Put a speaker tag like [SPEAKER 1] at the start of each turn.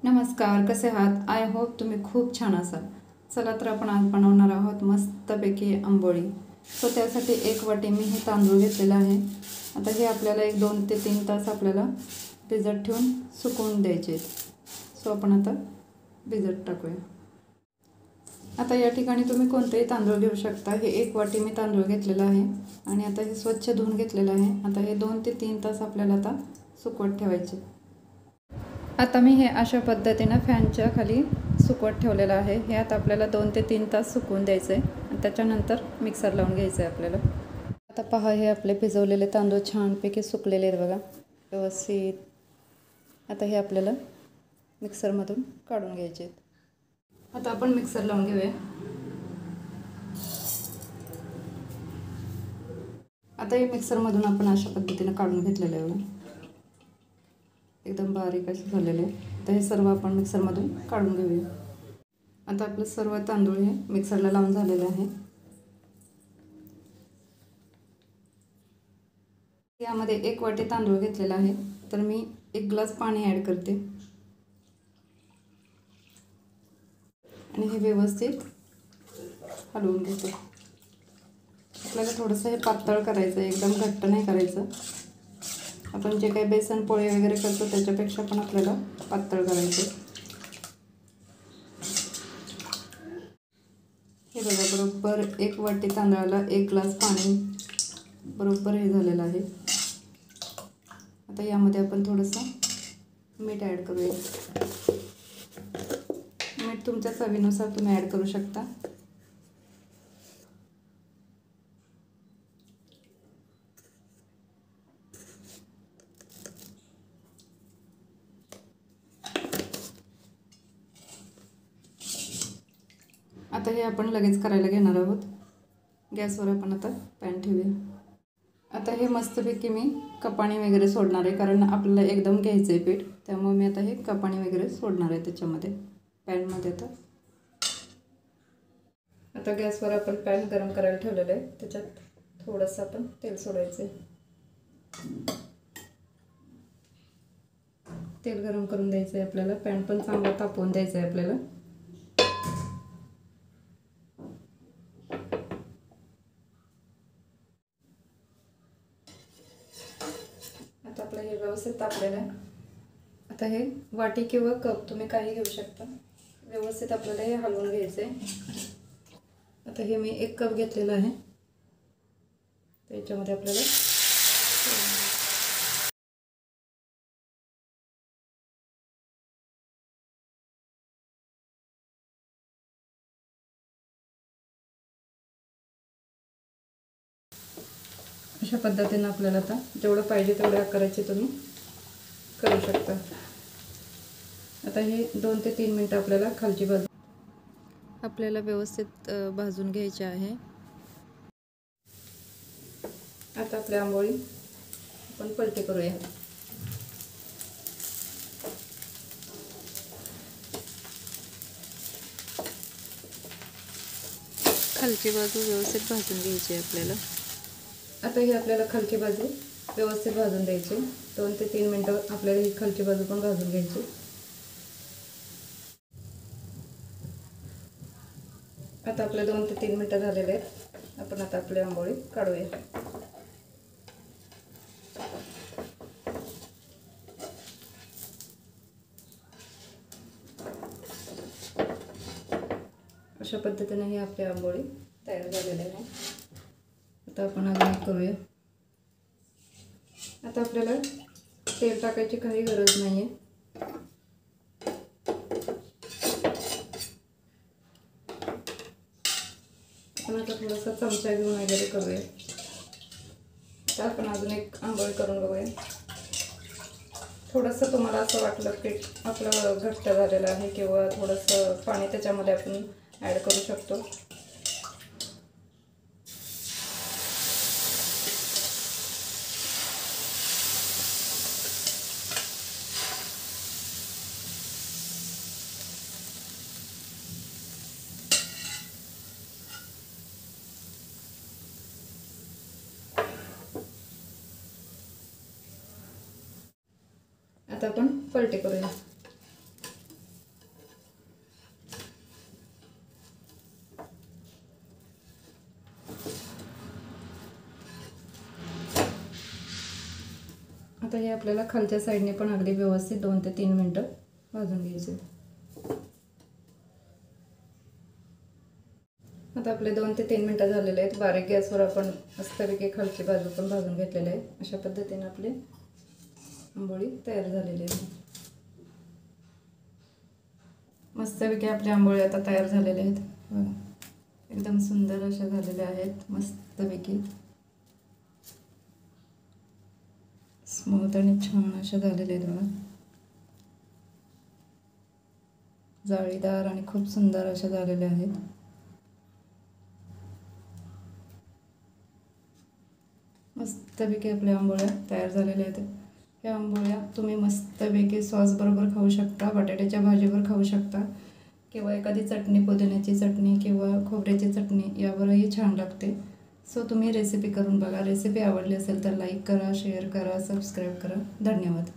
[SPEAKER 1] नमस्कार, कसे आहात? आय होप तुम्ही खूप छान असाल. चला तर आपण आज बनवणार आहोत मस्तपैकी आंबोळी. त्यासाठी एक वाटी मी हे तांदूळ घेतलेला आहे. आता हे आपल्याला एक 2 ते 3 तास आपल्याला भिजत ठेवून सुकवून द्यायचे. आपण आता भिजत टाकूया. आता या ठिकाणी तुम्ही कोणतेही तांदूळ घेऊ शकता. हे एक वाटी मी तांदूळ घेतलेला आहे आणि आता हे स्वच्छ धुवून घेतलेलं आहे. आता हे 2 ते 3 तास आपल्याला आता सुकवत ठेवायचे. आता मी हे अशा पद्धतीनं फॅनच्या खाली सुकवत ठेवलेलं आहे. हे आता आपल्याला 2 ते 3 तास सुकवून द्यायचं आहे आणि त्याच्यानंतर मिक्सर लावून घ्यायचं आहे आपल्याला. आता पहा, हे आपले भिजवलेले तांदूळ छानपैकी सुकलेले आहेत बघा, व्यवस्थित. आता हे आपल्याला मिक्सरमधून काढून घ्यायचे आहेत. आता आपण मिक्सर लावून घेऊया. आता हे मिक्सरमधून आपण अशा पद्धतीनं काढून घेतलेलं आहे, एकदम बारीक असे झालेले. तर हे सर्व आपण मिक्सरमधून काढून घेऊया. आता आपलं सर्व तांदूळ हे मिक्सरला लावून झालेले आहे. यामध्ये 1 वाटी तांदूळ घेतलेला आहे, तर मी 1 ग्लास पाणी ॲड करते आणि हे व्यवस्थित हलवून घेते. आपल्याला थोडंसं हे पातळ करायचं आहे, एकदम घट्ट नाही करायचं. आपण जे काही बेसन पोळी वगैरे करतो त्याच्यापेक्षा पण आपल्याला पातळ करायचं. हे बघा, बरोबर 1 वाटी तांदळाला 1 ग्लास पाणी बरोबर हे झालेलं आहे. आता यामध्ये आपण थोडंसं मीठ ॲड करूया. मीठ तुमच्या चवीनुसार तुम्ही ॲड करू शकता. आता हे आपण लगेच करायला घेणार आहोत. गॅसवर आपण आता पॅन ठेवूया. आता हे मस्तपैकी मी कपाणी वगैरे सोडणार आहे, कारण आपल्याला एकदम घ्यायचं आहे पीठ. त्यामुळे मी आता हे कपाणी वगैरे सोडणार आहे त्याच्यामध्ये, पॅनमध्ये. आता गॅसवर आपण पॅन गरम करायला ठेवलेलं आहे. त्याच्यात थोडंसं आपण तेल सोडायचं आहे. तेल गरम करून द्यायचं आहे आपल्याला. पॅन पण चांगला तापवून द्यायचं आहे आपल्याला. आता आपलं हे व्यवस्थित तापलेलं आहे. आता हे वाटी किंवा कप तुम्ही काही घेऊ शकता. व्यवस्थित आपल्याला हे हलवून घ्यायचं आहे. आता हे मी 1 कप घेतलेलं आहे. त्याच्यामध्ये आपल्याला अशा पद्धतीनं आपल्याला आता जेवढं पाहिजे तेवढ्या आकाराचे तुम्ही करू शकता. आता हे 2 ते 3 मिनटं आपल्याला खालची बाजू आपल्याला व्यवस्थित भाजून घ्यायची आहे. आता आपली आंबोळी आपण पलटी करूया. खालची बाजू व्यवस्थित भाजून घ्यायची आहे आपल्याला. आता ही आपल्याला खालची बाजू व्यवस्थित भाजून द्यायची. 2 ते 3 मिनटं आपल्याला ही खालची बाजू पण भाजून घ्यायची. आता आपले 2 ते 3 मिनटं झालेले आहेत. आपण आता आपली आंबोळी काढूया. अशा पद्धतीने ही आपली आंबोळी तयार झालेली आहे. आता आपण अजून करूया. आता आपल्याला तेल टाकायची काही गरज नाही आहे. आपण आता थोडासा चमचा घेऊन वगैरे करूया. तर आपण अजून एक आंबोळी करून बघूया. थोडंसं तुम्हाला असं वाटलं की आपलं घट्ट झालेलं आहे किंवा थोडंसं पाणी त्याच्यामध्ये आपण ॲड करू शकतो. आता आपण पलटी करूया. आता हे आपल्याला खालच्या साईडने पण अगदी व्यवस्थित 2 ते 3 मिनटं भाजून घ्यायचे. आता आपले 2 ते 3 मिनटं झालेले आहेत. बारीक गॅसवर आपण मस्तपैकी खालची बाजू पण भाजून घेतलेली आहे. अशा पद्धतीने आपली आंबोळी तयार झालेली आहे. मस्तपैकी आपल्या आंबोळी आता तयार झालेल्या आहेत. बघा, एकदम सुंदर अशा झालेल्या आहेत. मस्तपैकी स्मूथ आणि छान अशा झालेल्या आहेत. बघा, जाळीदार आणि खूप सुंदर अशा झालेल्या आहेत. मस्तपैकी आपल्या आंबोळ्या तयार झालेल्या आहेत. ह्या आंबोळ्या तुम्ही मस्तपैकी सॉसबरोबर खाऊ शकता, बटाट्याच्या भाजीवर खाऊ शकता, किंवा एखादी चटणी, पुदिन्याची चटणी किंवा खोबऱ्याची चटणी यावरही छान लागते. सो तुम्ही रेसिपी करून बघा. रेसिपी आवडली असेल तर लाईक करा, शेअर करा, सबस्क्राईब करा. धन्यवाद.